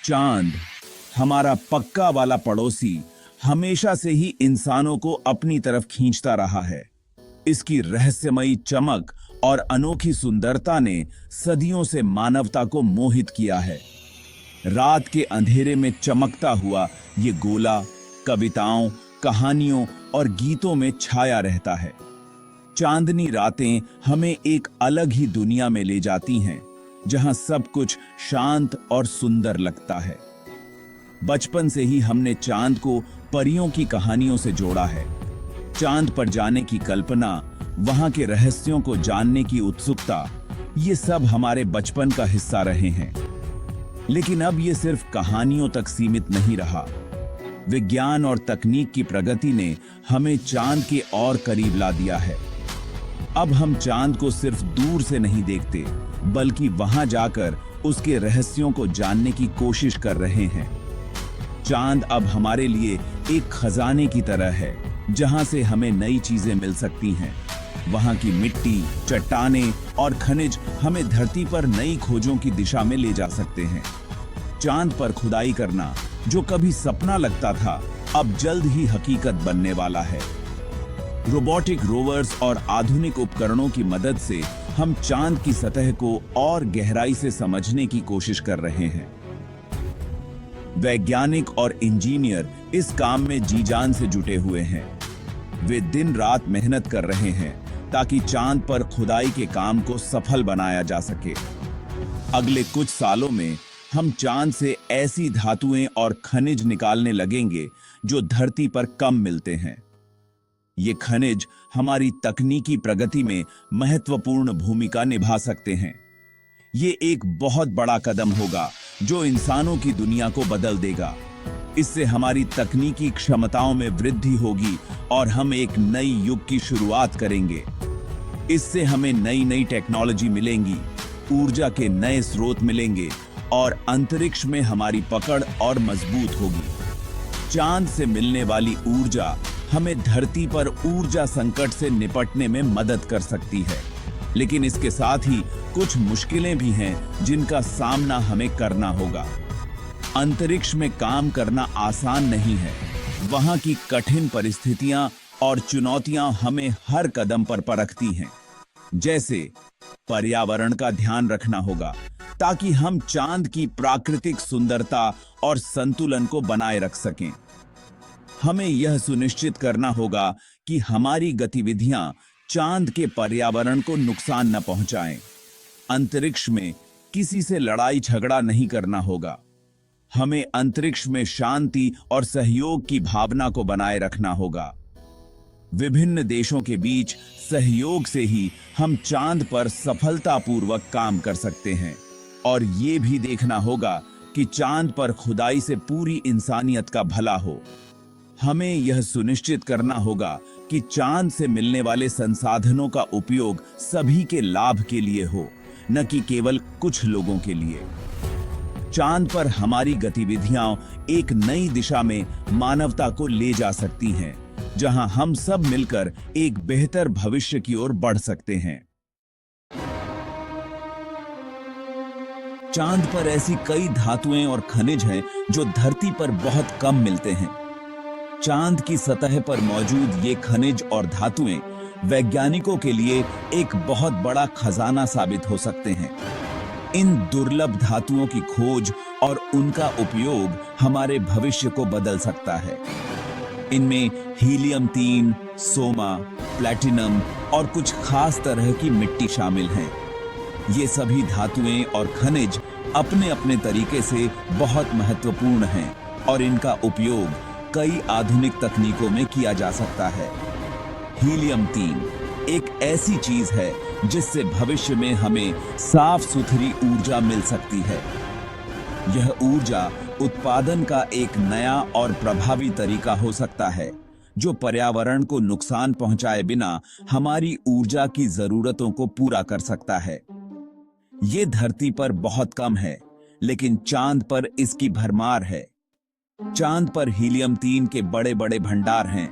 चांद, हमारा पक्का वाला पड़ोसी, हमेशा से ही इंसानों को अपनी तरफ खींचता रहा है। इसकी रहस्यमयी चमक और अनोखी सुंदरता ने सदियों से मानवता को मोहित किया है। रात के अंधेरे में चमकता हुआ ये गोला कविताओं, कहानियों और गीतों में छाया रहता है। चांदनी रातें हमें एक अलग ही दुनिया में ले जाती हैं, जहां सब कुछ शांत और सुंदर लगता है। बचपन से ही हमने चांद को परियों की कहानियों से जोड़ा है। चांद पर जाने की कल्पना, वहां के रहस्यों को जानने की उत्सुकता, ये सब हमारे बचपन का हिस्सा रहे हैं। लेकिन अब ये सिर्फ कहानियों तक सीमित नहीं रहा। विज्ञान और तकनीक की प्रगति ने हमें चांद के और करीब ला दिया है। अब हम चांद को सिर्फ दूर से नहीं देखते, बल्कि वहां जाकर उसके रहस्यों को जानने की कोशिश कर रहे हैं। चांद अब हमारे लिए एक खजाने की तरह है, जहां से हमें नई चीजें मिल सकती हैं। वहां की मिट्टी, चट्टानें और खनिज हमें धरती पर नई खोजों की दिशा में ले जा सकते हैं। चांद पर खुदाई करना, जो कभी सपना लगता था, अब जल्द ही हकीकत बनने वाला है। रोबोटिक रोवर्स और आधुनिक उपकरणों की मदद से हम चांद की सतह को और गहराई से समझने की कोशिश कर रहे हैं। वैज्ञानिक और इंजीनियर इस काम में जी जान से जुटे हुए हैं। वे दिन रात मेहनत कर रहे हैं ताकि चांद पर खुदाई के काम को सफल बनाया जा सके। अगले कुछ सालों में हम चांद से ऐसी धातुएं और खनिज निकालने लगेंगे जो धरती पर कम मिलते हैं। ये खनिज हमारी तकनीकी प्रगति में महत्वपूर्ण भूमिका निभा सकते हैं। ये एक बहुत बड़ा कदम होगा जो इंसानों की दुनिया को बदल देगा। इससे हमारी तकनीकी क्षमताओं में वृद्धि होगी और हम एक नई युग की शुरुआत करेंगे। इससे हमें नई नई टेक्नोलॉजी मिलेंगी, ऊर्जा के नए स्रोत मिलेंगे और अंतरिक्ष में हमारी पकड़ और मजबूत होगी। चांद से मिलने वाली ऊर्जा हमें धरती पर ऊर्जा संकट से निपटने में मदद कर सकती है। लेकिन इसके साथ ही कुछ मुश्किलें भी हैं जिनका सामना हमें करना होगा। अंतरिक्ष में काम करना आसान नहीं है। वहां की कठिन परिस्थितियां और चुनौतियां हमें हर कदम पर परखती हैं। जैसे पर्यावरण का ध्यान रखना होगा ताकि हम चांद की प्राकृतिक सुंदरता और संतुलन को बनाए रख सकें। हमें यह सुनिश्चित करना होगा कि हमारी गतिविधियां चांद के पर्यावरण को नुकसान न पहुंचाएं। अंतरिक्ष में किसी से लड़ाई झगड़ा नहीं करना होगा। हमें अंतरिक्ष में शांति और सहयोग की भावना को बनाए रखना होगा। विभिन्न देशों के बीच सहयोग से ही हम चांद पर सफलतापूर्वक काम कर सकते हैं। और ये भी देखना होगा कि चांद पर खुदाई से पूरी इंसानियत का भला हो। हमें यह सुनिश्चित करना होगा कि चांद से मिलने वाले संसाधनों का उपयोग सभी के लाभ के लिए हो, न कि केवल कुछ लोगों के लिए। चांद पर हमारी गतिविधियां एक नई दिशा में मानवता को ले जा सकती हैं, जहां हम सब मिलकर एक बेहतर भविष्य की ओर बढ़ सकते हैं। चांद पर ऐसी कई धातुएं और खनिज हैं जो धरती पर बहुत कम मिलते हैं। चांद की सतह पर मौजूद ये खनिज और धातुएं वैज्ञानिकों के लिए एक बहुत बड़ा खजाना साबित हो सकते हैं। इन दुर्लभ धातुओं की खोज और उनका उपयोग हमारे भविष्य को बदल सकता है। इनमें हीलियम 3, सोमा, प्लैटिनम और कुछ खास तरह की मिट्टी शामिल हैं। ये सभी धातुएं और खनिज अपने अपने तरीके से बहुत महत्वपूर्ण हैं और इनका उपयोग कई आधुनिक तकनीकों में किया जा सकता है। हीलियम 3 एक ऐसी चीज है जिससे भविष्य में हमें साफ सुथरी ऊर्जा मिल सकती है। यह ऊर्जा उत्पादन का एक नया और प्रभावी तरीका हो सकता है, जो पर्यावरण को नुकसान पहुंचाए बिना हमारी ऊर्जा की जरूरतों को पूरा कर सकता है। ये धरती पर बहुत कम है, लेकिन चांद पर इसकी भरमार है। चांद पर हीलियम 3 के बड़े बड़े भंडार हैं,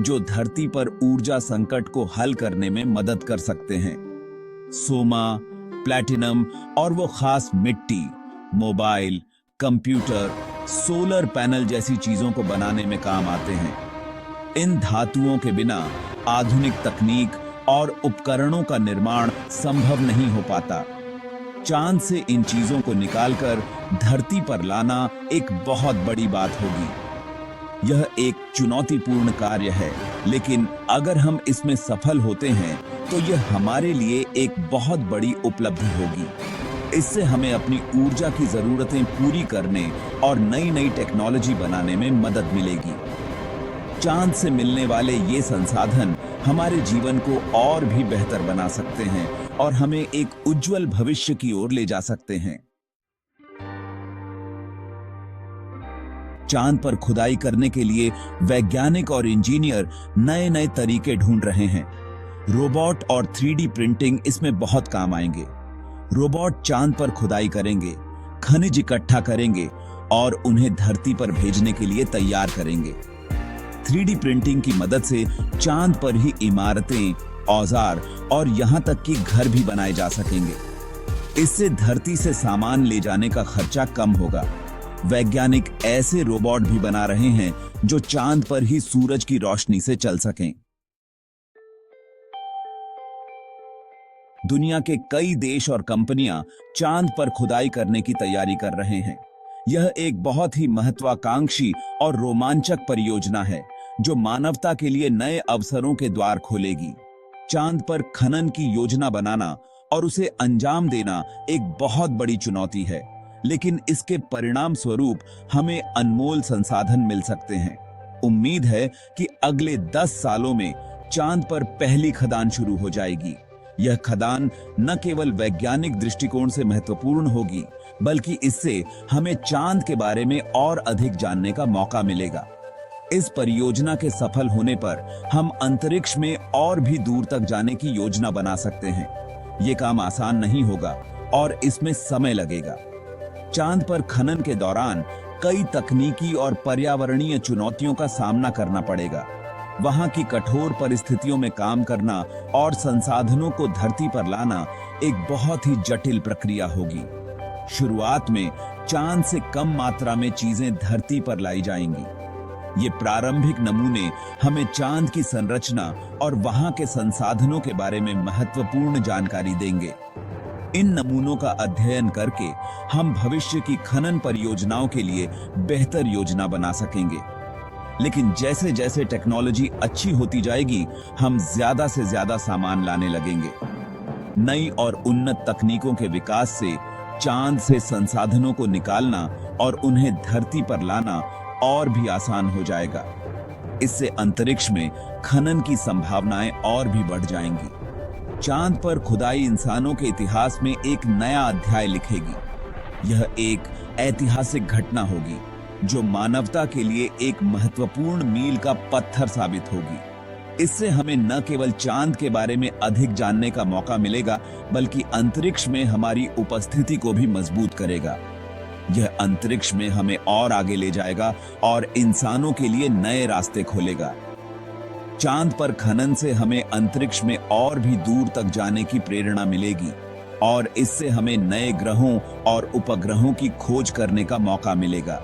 जो धरती पर ऊर्जा संकट को हल करने में मदद कर सकते हैं। सोमा, प्लैटिनम और वो खास मिट्टी मोबाइल, कंप्यूटर, सोलर पैनल जैसी चीजों को बनाने में काम आते हैं। इन धातुओं के बिना आधुनिक तकनीक और उपकरणों का निर्माण संभव नहीं हो पाता। चांद से इन चीजों को निकालकर धरती पर लाना एक बहुत बड़ी बात होगी। यह एक चुनौतीपूर्ण कार्य है, लेकिन अगर हम इसमें सफल होते हैं तो यह हमारे लिए एक बहुत बड़ी उपलब्धि होगी। इससे हमें अपनी ऊर्जा की जरूरतें पूरी करने और नई नई टेक्नोलॉजी बनाने में मदद मिलेगी। चांद से मिलने वाले ये संसाधन हमारे जीवन को और भी बेहतर बना सकते हैं और हमें एक उज्जवल भविष्य की ओर ले जा सकते हैं। चांद पर खुदाई करने के लिए वैज्ञानिक और इंजीनियर नए नए तरीके ढूंढ रहे हैं। रोबोट और 3D प्रिंटिंग इसमें बहुत काम आएंगे। रोबोट चांद पर खुदाई करेंगे, खनिज इकट्ठा करेंगे और उन्हें धरती पर भेजने के लिए तैयार करेंगे। 3D प्रिंटिंग की मदद से चांद पर ही इमारतें, औजार और यहां तक कि घर भी बनाए जा सकेंगे। इससे धरती से सामान ले जाने का खर्चा कम होगा। वैज्ञानिक ऐसे रोबोट भी बना रहे हैं जो चांद पर ही सूरज की रोशनी से चल सकें। दुनिया के कई देश और कंपनियां चांद पर खुदाई करने की तैयारी कर रहे हैं। यह एक बहुत ही महत्वाकांक्षी और रोमांचक परियोजना है जो मानवता के लिए नए अवसरों के द्वार खोलेगी। चांद पर खनन की योजना बनाना और उसे अंजाम देना एक बहुत बड़ी चुनौती है, लेकिन इसके परिणाम स्वरूप हमें अनमोल संसाधन मिल सकते हैं। उम्मीद है कि अगले 10 सालों में चांद पर पहली खदान शुरू हो जाएगी। यह खदान न केवल वैज्ञानिक दृष्टिकोण से महत्वपूर्ण होगी, बल्कि इससे हमें चांद के बारे में और अधिक जानने का मौका मिलेगा। इस परियोजना के सफल होने पर हम अंतरिक्ष में और भी दूर तक जाने की योजना बना सकते हैं। यह काम आसान नहीं होगा और इसमें समय लगेगा। चांद पर खनन के दौरान कई तकनीकी और पर्यावरणीय चुनौतियों का सामना करना पड़ेगा। वहां की कठोर परिस्थितियों में काम करना और संसाधनों को धरती पर लाना एक बहुत ही जटिल प्रक्रिया होगी। शुरुआत में चांद से कम मात्रा में चीजें धरती पर लाई जाएंगी। ये प्रारंभिक नमूने हमें चांद की संरचना और वहां के संसाधनों के बारे में महत्वपूर्ण जानकारी देंगे। इन नमूनों का अध्ययन करके हम भविष्य की खनन परियोजनाओं के लिए बेहतर योजना बना सकेंगे। लेकिन जैसे जैसे टेक्नोलॉजी अच्छी होती जाएगी, हम ज्यादा से ज्यादा सामान लाने लगेंगे। नई और उन्नत तकनीकों के विकास से चांद से संसाधनों को निकालना और उन्हें धरती पर लाना और भी आसान हो जाएगा। इससे अंतरिक्ष में खनन की संभावनाएं और भी बढ़ जाएंगी। चांद पर खुदाई इंसानों के इतिहास में एक नया अध्याय लिखेगी। यह एक ऐतिहासिक घटना होगी जो मानवता के लिए एक महत्वपूर्ण मील का पत्थर साबित होगी। इससे हमें न केवल चांद के बारे में अधिक जानने का मौका मिलेगा, बल्कि अंतरिक्ष में हमारी उपस्थिति को भी मजबूत करेगा। यह अंतरिक्ष में हमें और आगे ले जाएगा और इंसानों के लिए नए रास्ते खोलेगा। चांद पर खनन से हमें अंतरिक्ष में और भी दूर तक जाने की प्रेरणा मिलेगी और इससे हमें नए ग्रहों और उपग्रहों की खोज करने का मौका मिलेगा।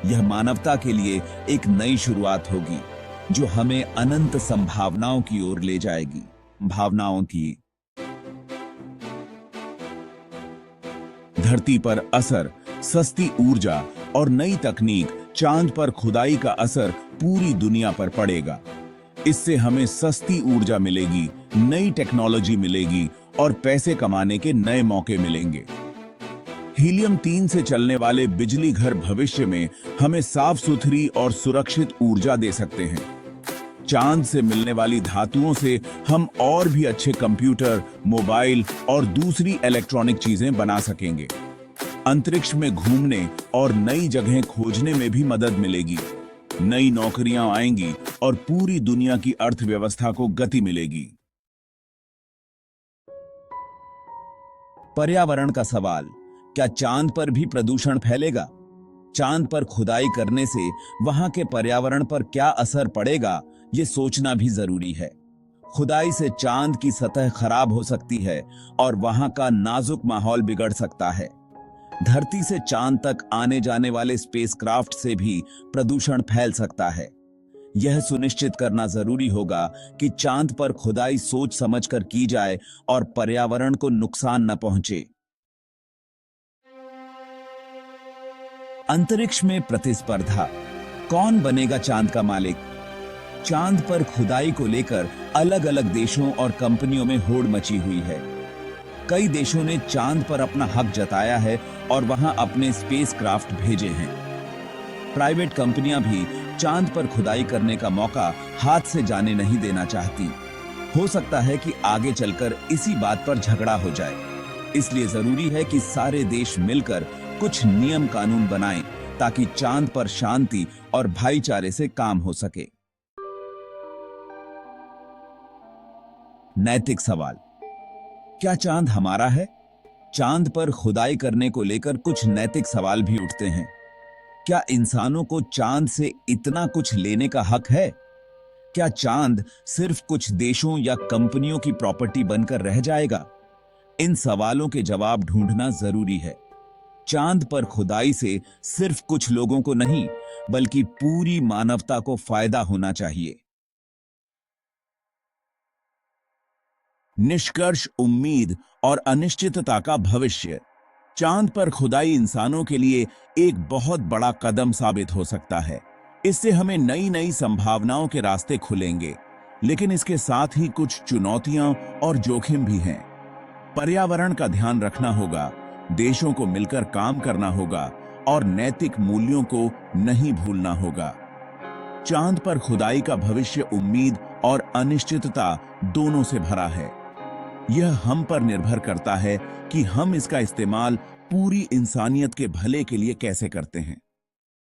यह मानवता के लिए एक नई शुरुआत होगी जो हमें अनंत संभावनाओं की ओर ले जाएगी। भावनाओं की धरती पर असर, सस्ती ऊर्जा और नई तकनीक। चांद पर खुदाई का असर पूरी दुनिया पर पड़ेगा। इससे हमें सस्ती ऊर्जा मिलेगी, नई टेक्नोलॉजी मिलेगी और पैसे कमाने के नए मौके मिलेंगे। हीलियम 3 से चलने वाले बिजली घर भविष्य में हमें साफ सुथरी और सुरक्षित ऊर्जा दे सकते हैं। चांद से मिलने वाली धातुओं से हम और भी अच्छे कंप्यूटर, मोबाइल और दूसरी इलेक्ट्रॉनिक चीजें बना सकेंगे। अंतरिक्ष में घूमने और नई जगहें खोजने में भी मदद मिलेगी। नई नौकरियां आएंगी और पूरी दुनिया की अर्थव्यवस्था को गति मिलेगी। पर्यावरण का सवाल, क्या चांद पर भी प्रदूषण फैलेगा? चांद पर खुदाई करने से वहां के पर्यावरण पर क्या असर पड़ेगा, ये सोचना भी जरूरी है। खुदाई से चांद की सतह खराब हो सकती है और वहां का नाजुक माहौल बिगड़ सकता है। धरती से चांद तक आने जाने वाले स्पेसक्राफ्ट से भी प्रदूषण फैल सकता है। यह सुनिश्चित करना जरूरी होगा कि चांद पर खुदाई सोच समझकर की जाए और पर्यावरण को नुकसान न पहुंचे। अंतरिक्ष में प्रतिस्पर्धा, कौन बनेगा चांद का मालिक? चांद पर खुदाई को लेकर अलग अलग देशों और कंपनियों में होड़ मची हुई है। कई देशों ने चांद पर अपना हक जताया है और वहां अपने स्पेसक्राफ्ट भेजे हैं। प्राइवेट कंपनियां भी चांद पर खुदाई करने का मौका हाथ से जाने नहीं देना चाहती। हो सकता है कि आगे चलकर इसी बात पर झगड़ा हो जाए। इसलिए जरूरी है कि सारे देश मिलकर कुछ नियम कानून बनाएं ताकि चांद पर शांति और भाईचारे से काम हो सके। नैतिक सवाल, क्या चांद हमारा है? चांद पर खुदाई करने को लेकर कुछ नैतिक सवाल भी उठते हैं। क्या इंसानों को चांद से इतना कुछ लेने का हक है? क्या चांद सिर्फ कुछ देशों या कंपनियों की प्रॉपर्टी बनकर रह जाएगा? इन सवालों के जवाब ढूंढना जरूरी है। चांद पर खुदाई से सिर्फ कुछ लोगों को नहीं, बल्कि पूरी मानवता को फायदा होना चाहिए। निष्कर्ष, उम्मीद और अनिश्चितता का भविष्य। चांद पर खुदाई इंसानों के लिए एक बहुत बड़ा कदम साबित हो सकता है। इससे हमें नई नई संभावनाओं के रास्ते खुलेंगे, लेकिन इसके साथ ही कुछ चुनौतियां और जोखिम भी हैं। पर्यावरण का ध्यान रखना होगा, देशों को मिलकर काम करना होगा और नैतिक मूल्यों को नहीं भूलना होगा। चांद पर खुदाई का भविष्य उम्मीद और अनिश्चितता दोनों से भरा है। यह हम पर निर्भर करता है कि हम इसका इस्तेमाल पूरी इंसानियत के भले के लिए कैसे करते हैं।